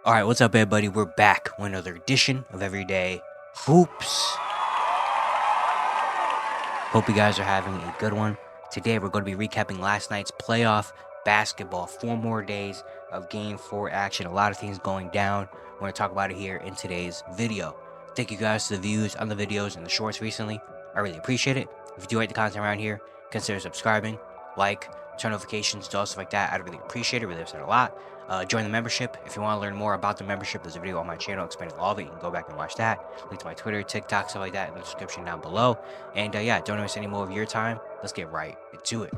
Alright, what's up, everybody? We're back with another edition of Everyday Hoops. Hope you guys are having a good one. Today, we're going to be recapping last night's playoff basketball. 4 more days of Game 4 action. A lot of things going down. We're going to talk about it here in today's video. Thank you guys for the views on the videos and the shorts recently. I really appreciate it. If you do like the content around here, consider subscribing, like, turn notifications, do all stuff like that. I'd really appreciate it. Really upset a lot. Join the membership. If you want to learn more about the membership, there's a video on my channel explaining all of it. You can go back and watch that. Link to my Twitter, TikTok, stuff like that in the description down below. And yeah, don't waste any more of your time. Let's get right into it.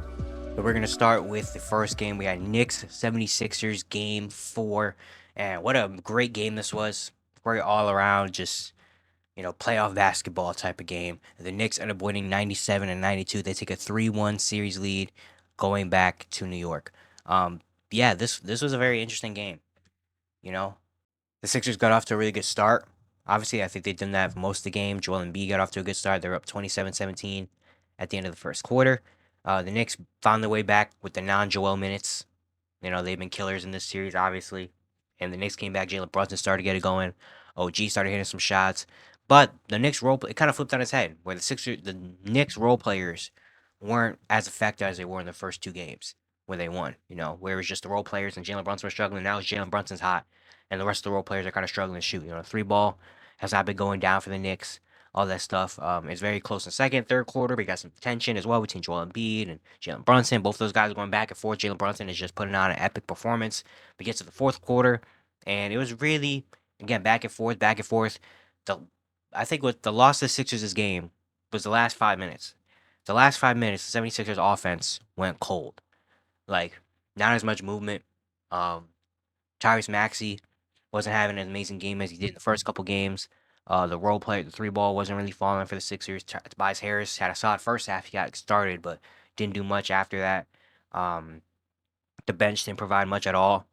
So we're going to start with the first game. We had Knicks 76ers Game 4. And what a great game this was. Great all around, just playoff basketball type of game. The Knicks end up winning 97-92. They take a 3-1 series lead going back to New York. Yeah, this was a very interesting game. You know, the Sixers got off to a really good start. Obviously, I think they've done that for most of the game. Joel and B got off to a good start. They're up 27-17 at the end of the first quarter. The Knicks found their way back with the non-Joel minutes. They've been killers in this series, obviously. And the Knicks came back. Jalen Brunson started to get it going. OG started hitting some shots. But the Knicks it kind of flipped on its head, where the Knicks role players weren't as effective as they were in the first two games where they won. Where it was just the role players and Jalen Brunson were struggling. Now it's Jalen Brunson's hot, and the rest of the role players are kind of struggling to shoot. The three ball has not been going down for the Knicks. All that stuff. It's very close in second, third quarter. We got some tension as well between Joel Embiid and Jalen Brunson. Both those guys are going back and forth. Jalen Brunson is just putting on an epic performance. We get to the fourth quarter, and it was really, again, back and forth, back and forth. The I think what the loss of the Sixers this game was the last 5 minutes. The last 5 minutes, the 76ers offense went cold. Like, not as much movement. Um, Tyrese Maxey wasn't having an amazing game as he did in the first couple games. The three ball wasn't really falling for the Sixers. Tobias Harris had a solid first half. He got started, but didn't do much after that. Um, the bench didn't provide much at all,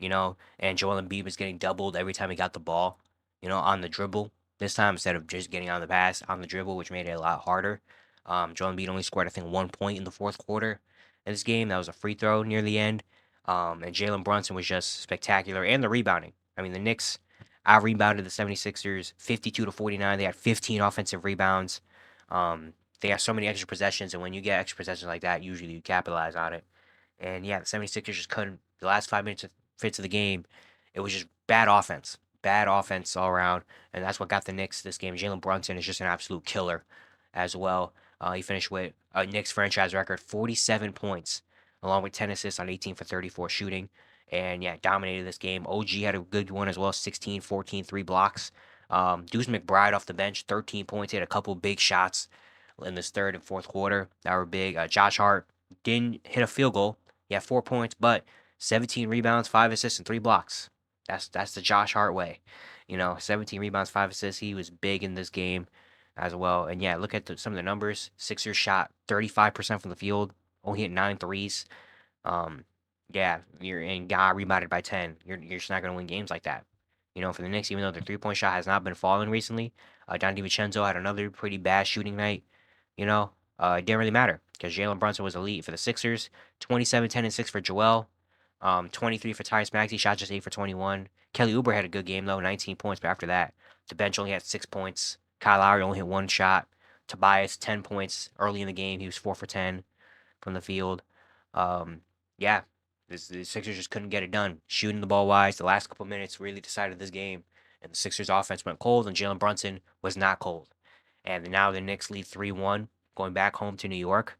and Joel Embiid was getting doubled every time he got the ball, on the dribble this time instead of just getting on the pass on the dribble, which made it a lot harder. Joel Embiid only scored, I think, 1 point in the fourth quarter in this game. That was a free throw near the end. And Jalen Brunson was just spectacular. And the rebounding. I mean, the Knicks out rebounded the 76ers 52-49. They had 15 offensive rebounds. They have so many extra possessions. And when you get extra possessions like that, usually you capitalize on it. And yeah, the 76ers just couldn't. The last 5 minutes of the game, it was just bad offense. Bad offense all around. And that's what got the Knicks this game. Jalen Brunson is just an absolute killer as well. He finished with a Knicks franchise record 47 points, along with 10 assists on 18 for 34 shooting. And yeah, dominated this game. OG had a good one as well, 16, 14, 3 blocks. Deuce McBride off the bench, 13 points. He had a couple big shots in this third and fourth quarter that were big. Josh Hart didn't hit a field goal. He had 4 points, but 17 rebounds, 5 assists, and 3 blocks. That's the Josh Hart way. 17 rebounds, 5 assists. He was big in this game as well. And yeah, look at some of the numbers. Sixers shot 35% from the field, only hit 9 threes. Yeah, got rebounded by 10. You're just not gonna win games like that. For the Knicks, even though their 3-point shot has not been falling recently, Don DiVincenzo had another pretty bad shooting night. It didn't really matter because Jalen Brunson was elite for the Sixers. 27, 10, and 6 for Joel. 23 for Tyrese Maxey, shot just 8 for 21. Kelly Oubre had a good game though, 19 points, but after that, the bench only had 6 points. Kyle Lowry only hit 1 shot. Tobias, 10 points early in the game. He was 4 for 10 from the field. Yeah, the Sixers just couldn't get it done. Shooting the ball wise, the last couple minutes really decided this game. And the Sixers offense went cold, and Jalen Brunson was not cold. And now the Knicks lead 3-1, going back home to New York.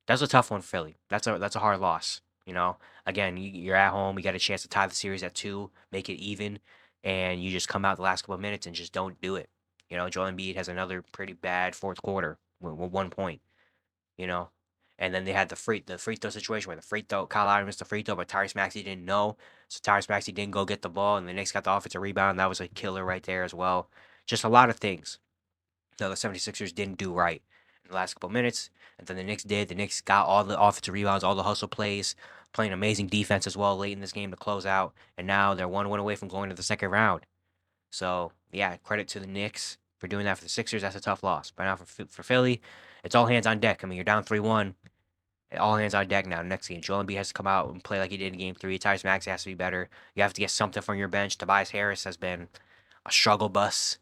That's a tough one for Philly. That's a hard loss. Again, you're at home. You got a chance to tie the series at 2, make it even, and you just come out the last couple of minutes and just don't do it. Joel Embiid has another pretty bad fourth quarter with 1 point. You know, and then they had the free throw situation where the free throw Kyle Lowry missed the free throw, but Tyrese Maxey didn't know, so Tyrese Maxey didn't go get the ball, and the Knicks got the offensive rebound. That was a killer right there as well. Just a lot of things that the 76ers didn't do right in the last couple minutes, and then the Knicks did. The Knicks got all the offensive rebounds, all the hustle plays, playing amazing defense as well late in this game to close out, and now they're 1 win away from going to the second round. So yeah, credit to the Knicks for doing that for the Sixers. That's a tough loss. But now for Philly, it's all hands on deck. I mean, you're down 3-1, all hands on deck now. Next game, Joel Embiid has to come out and play like he did in Game 3. Tyrese Maxey has to be better. You have to get something from your bench. Tobias Harris has been a struggle bus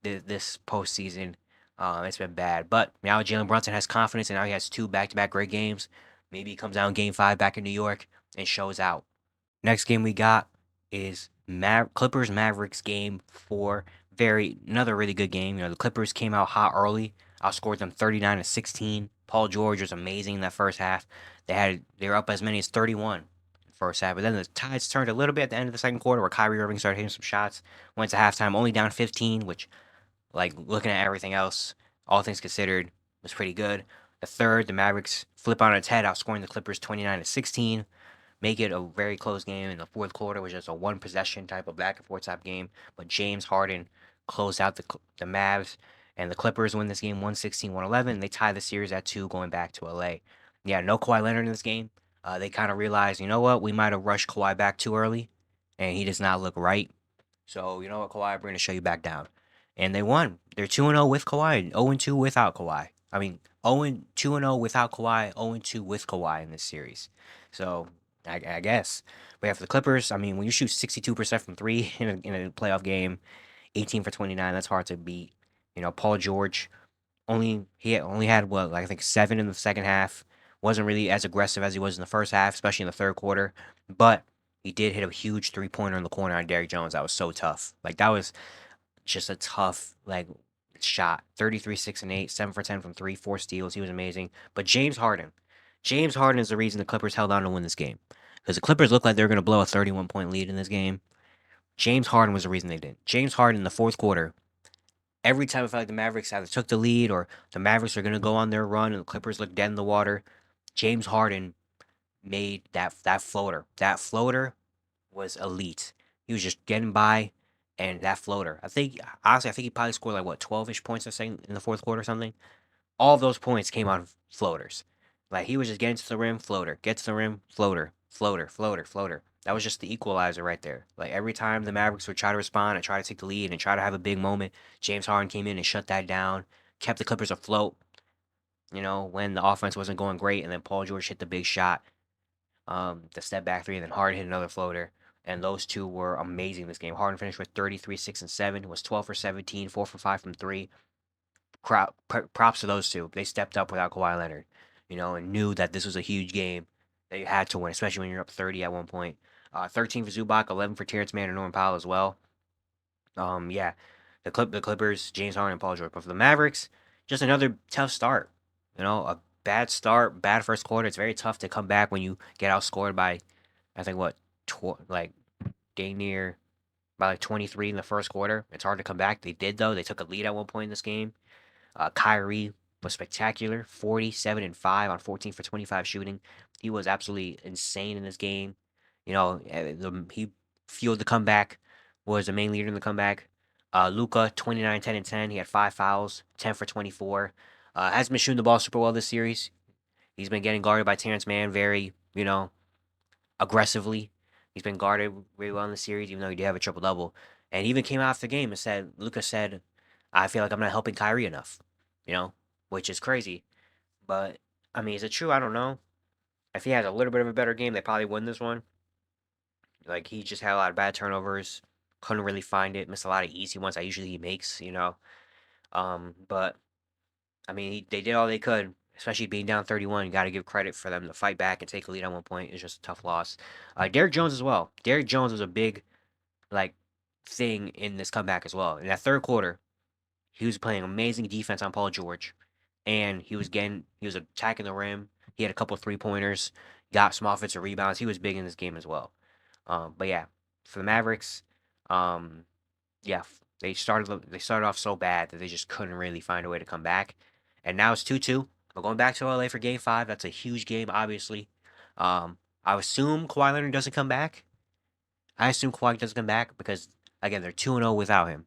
this postseason. It's been bad. But now Jalen Brunson has confidence, and now he has two back-to-back great games. Maybe he comes out in Game 5 back in New York and shows out. Next game we got is Clippers Mavericks game 4. Another really good game. The Clippers came out hot early, outscored them 39-16. Paul George was amazing in that first half. They were up as many as 31 in the first half, but then the tides turned a little bit at the end of the second quarter where Kyrie Irving started hitting some shots. Went to halftime only down 15, which, like, looking at everything else, all things considered, was pretty good. The third, the Mavericks flip on its head, outscoring the Clippers 29-16, make it a very close game. In the fourth quarter was just a one possession type of back and forth type game. But James Harden closed out the Mavs, and the Clippers win this game 116-111. They tie the series at 2 going back to LA. Yeah, no Kawhi Leonard in this game. They kind of realized, you know what, we might have rushed Kawhi back too early, and he does not look right. So, you know what, Kawhi, we're going to show you back down. And they won. They're 2-0 with Kawhi and 0-2 without Kawhi. I mean, 2-0 without Kawhi, 0-2 with Kawhi in this series. So, I guess. But yeah, for the Clippers, I mean, when you shoot 62% from three in a playoff game, 18 for 29, that's hard to beat. Paul George only had what, like, I think 7 in the second half. Wasn't really as aggressive as he was in the first half, especially in the third quarter. But he did hit a huge 3-pointer in the corner on Derrick Jones. That was so tough. Like, that was just a tough, like, shot. 33, 6 and 8, 7 for 10 from three, 4 steals. He was amazing. But James Harden is the reason the Clippers held on to win this game. Because the Clippers looked like they were going to blow a 31-point lead in this game. James Harden was the reason they did. James Harden in the fourth quarter, every time it felt like the Mavericks either took the lead or the Mavericks are going to go on their run and the Clippers looked dead in the water, James Harden made that floater. That floater was elite. He was just getting by, and that floater. Honestly, I think he probably scored like, what, 12-ish points in the fourth quarter or something. All of those points came on floaters. Like, he was just getting to the rim, floater. Get to the rim, floater. Floater, floater, floater. That was just the equalizer right there. Like, every time the Mavericks would try to respond and try to take the lead and try to have a big moment, James Harden came in and shut that down, kept the Clippers afloat, when the offense wasn't going great, and then Paul George hit the big shot, the step back three, and then Harden hit another floater. And those two were amazing this game. Harden finished with 33, 6, and 7. Was 12 for 17, 4 for 5 from 3. Props to those two. They stepped up without Kawhi Leonard, and knew that this was a huge game that you had to win, especially when you're up 30 at one point. 13 for Zubac, 11 for Terrence Mann and Norman Powell as well. Yeah, the Clippers, James Harden and Paul George. But for the Mavericks, just another tough start. A bad start, bad first quarter. It's very tough to come back when you get outscored by, I think, what, like, dang near by like 23 in the first quarter. It's hard to come back. They did, though. They took a lead at one point in this game. Kyrie was spectacular, 47 and 5 on 14 for 25 shooting. He was absolutely insane in this game. He fueled the comeback, was the main leader in the comeback. Luka, 29, 10 and 10. He had 5 fouls, 10 for 24. Hasn't been shooting the ball super well this series. He's been getting guarded by Terrence Mann very, aggressively. He's been guarded really well in the series, even though he did have a triple double. And he even came out after the game and said, Luka said, I feel like I'm not helping Kyrie enough, which is crazy. But, I mean, is it true? I don't know. If he has a little bit of a better game, they probably win this one. Like, he just had a lot of bad turnovers, couldn't really find it, missed a lot of easy ones that usually he makes. But, I mean, they did all they could, especially being down 31. You got to give credit for them to fight back and take a lead at one point. It's just a tough loss. Derrick Jones as well. Derrick Jones was a big, like, thing in this comeback as well. In that third quarter, he was playing amazing defense on Paul George, and he was attacking the rim. He had a couple 3-pointers, got some offensive rebounds. He was big in this game as well. But yeah, for the Mavericks, yeah, they started off so bad that they just couldn't really find a way to come back, and now it's 2-2. We're going back to LA for Game 5. That's a huge game, obviously. I assume Kawhi Leonard doesn't come back. I assume Kawhi doesn't come back because, again, they're 2-0 without him.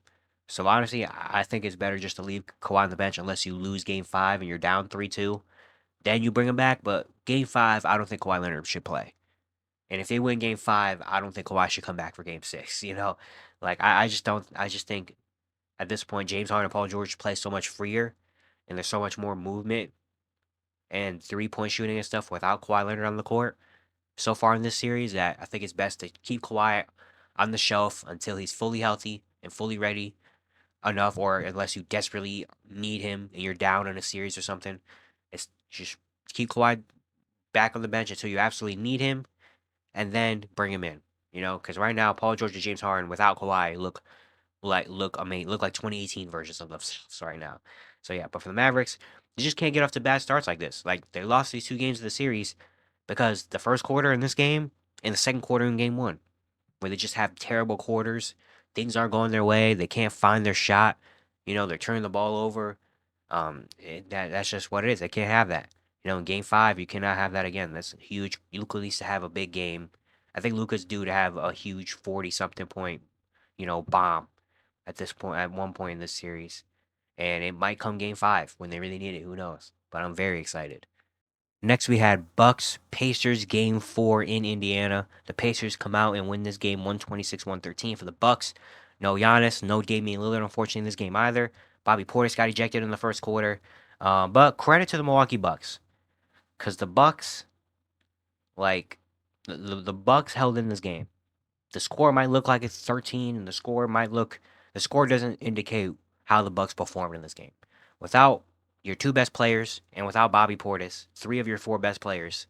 So honestly, I think it's better just to leave Kawhi on the bench unless you lose Game 5 and you're down 3-2. Then you bring him back. But Game 5, I don't think Kawhi Leonard should play. And if they win Game 5, I don't think Kawhi should come back for Game 6. Like, I just don't. I just think at this point, James Harden and Paul George play so much freer, and there's so much more movement. and 3-point shooting and stuff without Kawhi Leonard on the court so far in this series that I think it's best to keep Kawhi on the shelf until he's fully healthy and fully ready enough, or unless you desperately need him and you're down in a series or something. It's just keep Kawhi back on the bench until you absolutely need him, and then bring him in. Because right now Paul George and James Harden without Kawhi look like 2018 versions of themselves right now. So yeah, but for the Mavericks, they just can't get off to bad starts like this. Like they lost these 2 games of the series because the first quarter in this game and the second quarter in game one, where they just have terrible quarters. Things aren't going their way. They can't find their shot. They're turning the ball over. That's just what it is. They can't have that. In game five, you cannot have that again. That's huge. Luka needs to have a big game. I think Luka's due to have a huge 40 something point, bomb at one point in this series. And it might come game five when they really need it. Who knows? But I'm very excited. Next, we had Bucks Pacers game 4 in Indiana. The Pacers come out and win this game 126-113 for the Bucks. No Giannis, no Damian Lillard, unfortunately, in this game either. Bobby Portis got ejected in the first quarter. But credit to the Milwaukee Bucks, because the Bucks, like, the Bucks held in this game. The score might look like it's 13, and the score doesn't indicate how the Bucks performed in this game. Without your 2 best players and without Bobby Portis, 3 of your 4 best players,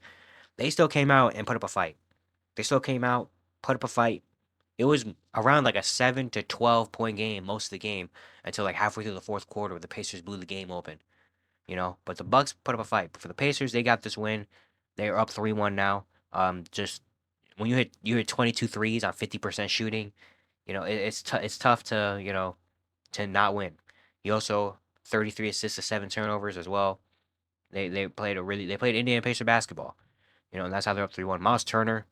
they still came out and put up a fight. They still came out, put up a fight. It was around like a 7 to 12 point game most of the game until like halfway through the fourth quarter where the Pacers blew the game open. But the Bucks put up a fight. But for the Pacers, they got this win. They are up 3-1 now. Just when you hit 22 threes on 50% shooting, it's tough to not win. You also 33 assists to 7 turnovers as well. They played Indiana Pacer basketball. And that's how they're up 3-1. Miles Turner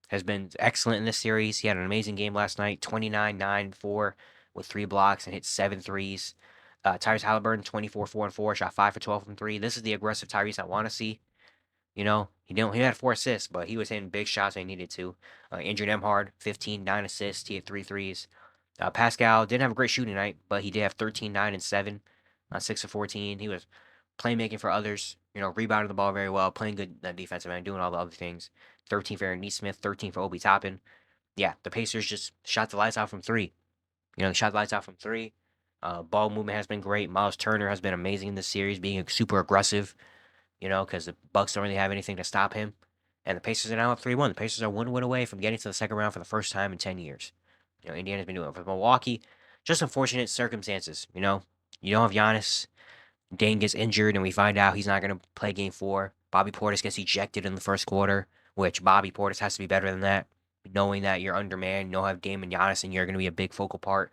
has been excellent in this series. He had an amazing game last night, 29, 9, 4 with 3 blocks and hit 7 threes. Tyrese Halliburton, 24, 4 and 4, shot 5 for 12 from 3. This is the aggressive Tyrese I want to see. He had 4 assists, but he was hitting big shots when he needed to. Andrew Nemhard, 15, 9 assists. He had 3 threes. Pascal didn't have a great shooting night, but he did have 13, 9, and 7 on 6 of 14. He was playmaking for others, rebounding the ball very well, playing good defensive end, doing all the other things. 13 for Aaron Neesmith, 13 for Obi Toppin. Yeah, the Pacers just shot the lights out from 3. They shot the lights out from 3. Ball movement has been great. Miles Turner has been amazing in this series, being super aggressive, because the Bucks don't really have anything to stop him. And the Pacers are now up 3-1. The Pacers are 1 win away from getting to the second round for the first time in 10 years. Indiana's been doing it. For Milwaukee, just unfortunate circumstances. You don't have Giannis. Dane gets injured, and we find out he's not going to play game 4. Bobby Portis gets ejected in the first quarter, which Bobby Portis has to be better than that. Knowing that you're undermanned, you don't have Dame and Giannis, and you're going to be a big focal part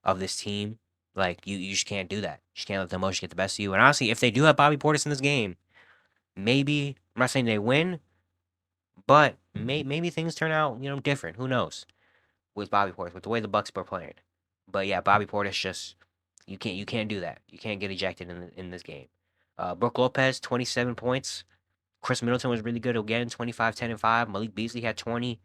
of this team. Like, you just can't do that. You just can't let the emotion get the best of you. And honestly, if they do have Bobby Portis in this game, maybe, I'm not saying they win, but maybe things turn out, different. Who knows? With Bobby Portis, with the way the Bucks were playing. But yeah, Bobby Portis just you can't do that. You can't get ejected in this game. Brook Lopez, 27 points. Chris Middleton was really good again, 25, 10, and 5. Malik Beasley had 20.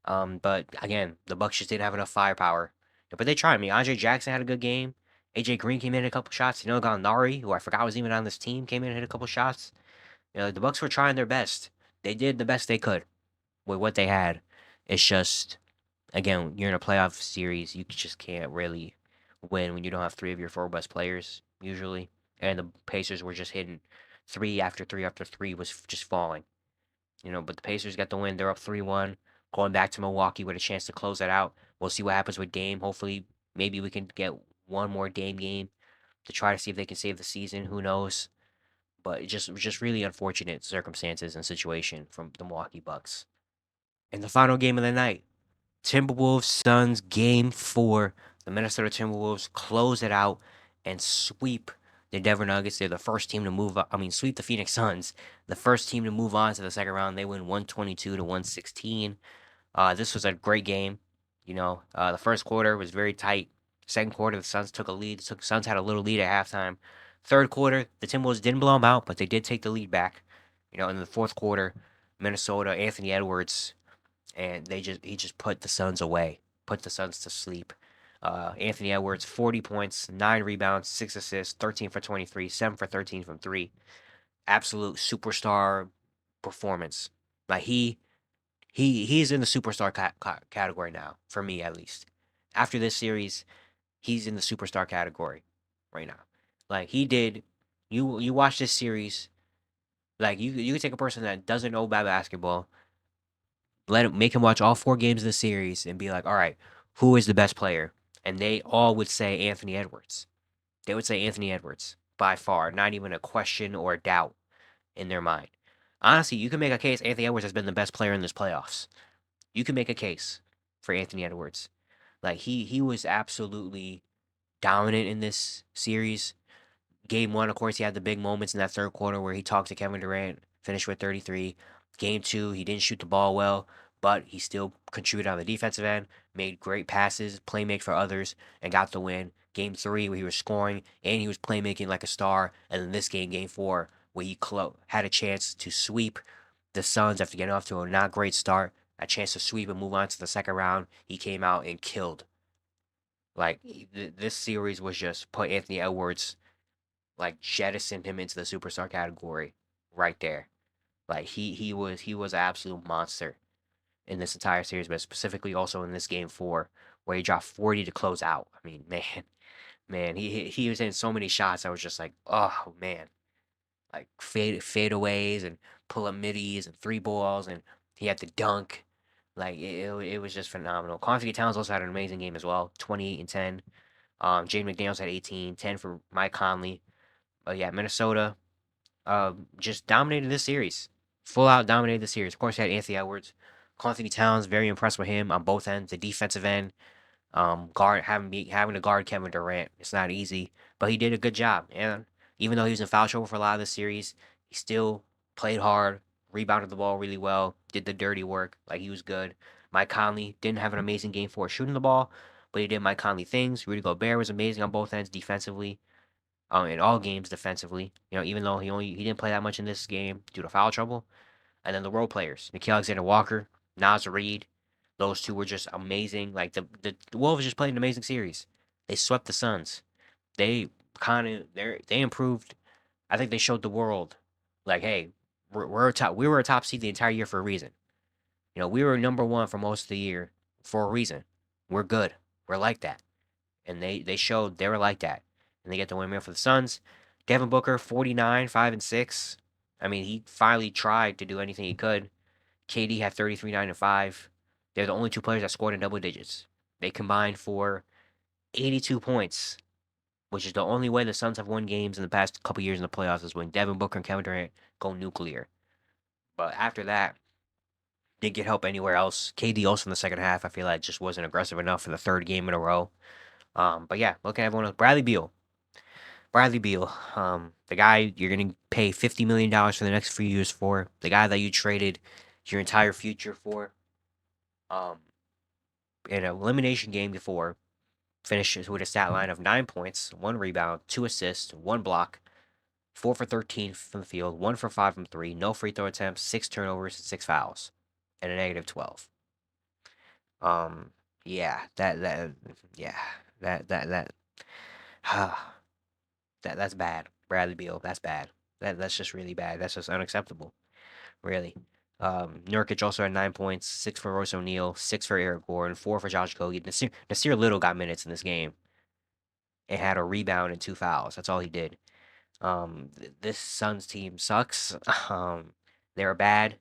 But again, the Bucks just didn't have enough firepower. But they tried. I mean, Andre Jackson had a good game. AJ Green came in and hit a couple shots. Gallinari, who I forgot was even on this team, came in and hit a couple shots. The Bucks were trying their best. They did the best they could with what they had. It's just, again, you're in a playoff series. You just can't really win when you don't have 3 of your 4 best players, usually. And the Pacers were just hitting 3 after 3 after 3 was just falling. But the Pacers got the win. They're up 3-1, going back to Milwaukee with a chance to close that out. We'll see what happens with Dame. Hopefully, maybe we can get one more Dame game to try to see if they can save the season. Who knows? But just really unfortunate circumstances and situation from the Milwaukee Bucks. And the final game of the night, Timberwolves Suns game 4. The Minnesota Timberwolves close it out and sweep the Denver Nuggets. They're the first team to move. Sweep the Phoenix Suns. The first team to move on to the second round. They win 122-116. This was a great game. The first quarter was very tight. Second quarter, the Suns took a lead. The Suns had a little lead at halftime. Third quarter, the Timberwolves didn't blow them out, but they did take the lead back. In the fourth quarter, Minnesota, Anthony Edwards, and he just put the Suns away, put the Suns to sleep. Anthony Edwards, 40 points, 9 rebounds, 6 assists, 13 for 23, 7 for 13 from 3. absolute superstar performance. Like he's in the superstar category now, for me at least. After this series, he's in the superstar category right now. Like he did, you watch this series. Like you could take a person that doesn't know about basketball, make him watch all 4 games of the series, and be like, all right, who is the best player? And they all would say Anthony Edwards. They would say Anthony Edwards by far, not even a question or a doubt in their mind. Honestly, you can make a case Anthony Edwards has been the best player in this playoffs. You can make a case for Anthony Edwards. Like he was absolutely dominant in this series. Game 1, of course, he had the big moments in that third quarter where he talked to Kevin Durant, finished with 33. Game 2, he didn't shoot the ball well, but he still contributed on the defensive end, made great passes, playmake for others, and got the win. Game 3, where he was scoring and he was playmaking like a star. And then this game, Game 4, where he had a chance to sweep the Suns after getting off to a not great start, a chance to sweep and move on to the second round. He came out and killed. Like, this series was just put Anthony Edwards, like, jettisoned him into the superstar category right there. Like he was an absolute monster in this entire series, but specifically also in this game 4 where he dropped 40 to close out. I mean, man, he was in so many shots. I was just like, oh man, like fadeaways and pull up middies and three balls, and he had the dunk. Like it was just phenomenal. Conley Towns also had an amazing game as well, 28 and 10. Jaden McDaniels had 18, 10 for Mike Conley. But yeah, Minnesota just dominated this series. Full out dominated the series. Of course, you had Anthony Edwards. Anthony Towns, very impressed with him on both ends. The defensive end, having to guard Kevin Durant. It's not easy, but he did a good job. And even though he was in foul trouble for a lot of the series, he still played hard, rebounded the ball really well, did the dirty work. Like he was good. Mike Conley didn't have an amazing game for shooting the ball, but he did Mike Conley things. Rudy Gobert was amazing on both ends defensively, in all games defensively. Even though he didn't play that much in this game due to foul trouble. And then the role players, Nickeil Alexander-Walker, Naz Reid, those two were just amazing. Like the Wolves just played an amazing series. They swept the Suns. They they improved. I think they showed the world, like, hey, we're a top. We were a top seed the entire year for a reason. We were number 1 for most of the year for a reason. We're good. We're like that, and they showed they were like that, and they get the win for the Suns. Devin Booker, 49, 5 and 6. I mean, he finally tried to do anything he could. KD had 33, 9 and 5. They're the only 2 players that scored in double digits. They combined for 82 points, which is the only way the Suns have won games in the past couple years in the playoffs, is when Devin Booker and Kevin Durant go nuclear. But after that, didn't get help anywhere else. KD also in the second half, I feel like just wasn't aggressive enough for the 3rd game in a row. But yeah, looking at everyone else, Bradley Beal. The guy you're going to pay $50 million for the next few years for, the guy that you traded your entire future for, um, in an elimination game before, finishes with a stat line of 9 points, 1 rebound, 2 assists, 1 block, 4 for 13 from the field, 1 for 5 from 3, no free throw attempts, 6 turnovers, 6 fouls, and a negative 12. Yeah, yeah, that, that's bad. Bradley Beal, that's bad. That's just really bad. That's just unacceptable, really. Nurkic also had 9 points, 6 for Royce O'Neal, 6 for Eric Gordon, 4 for Josh Okogie. Nasir Little got minutes in this game and had a rebound and 2 fouls. That's all he did. This Suns team sucks. They were bad.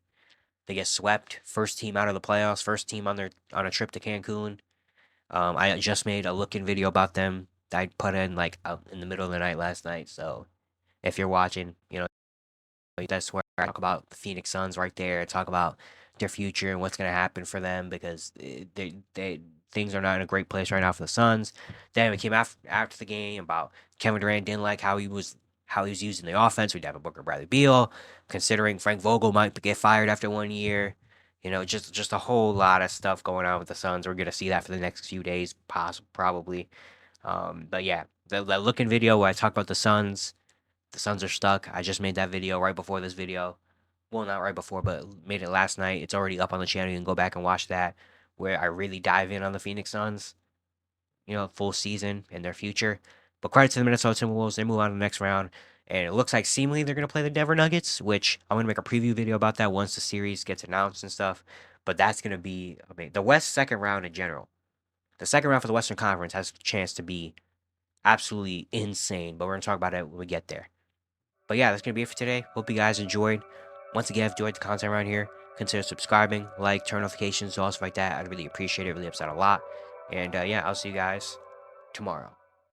They get swept. First team out of the playoffs. First team on a trip to Cancun. I just made a look-in video about them that I put in like out in the middle of the night last night. So if you're watching, that's where I talk about the Phoenix Suns right there. Talk about their future and what's going to happen for them, because they things are not in a great place right now for the Suns. Then we came after the game about Kevin Durant didn't like how he was using the offense with Devin Booker, Bradley Beal, considering Frank Vogel might get fired after 1 year. Just a whole lot of stuff going on with the Suns. We're gonna see that for the next few days, probably. But yeah, that look-in video where I talk about the Suns. The Suns are stuck. I just made that video right before this video. Well, not right before, but made it last night. It's already up on the channel. You can go back and watch that, where I really dive in on the Phoenix Suns, full season and their future. But credit to the Minnesota Timberwolves. They move on to the next round. And it looks like seemingly they're going to play the Denver Nuggets, which I'm going to make a preview video about that once the series gets announced and stuff. But that's going to be, I mean, the West second round in general. The second round for the Western Conference has a chance to be absolutely insane, but we're going to talk about it when we get there. But yeah, that's going to be it for today. Hope you guys enjoyed. Once again, if you enjoyed the content around here, consider subscribing, like, turn notifications, all stuff like that. I'd really appreciate it. It really helps out a lot. And yeah, I'll see you guys tomorrow.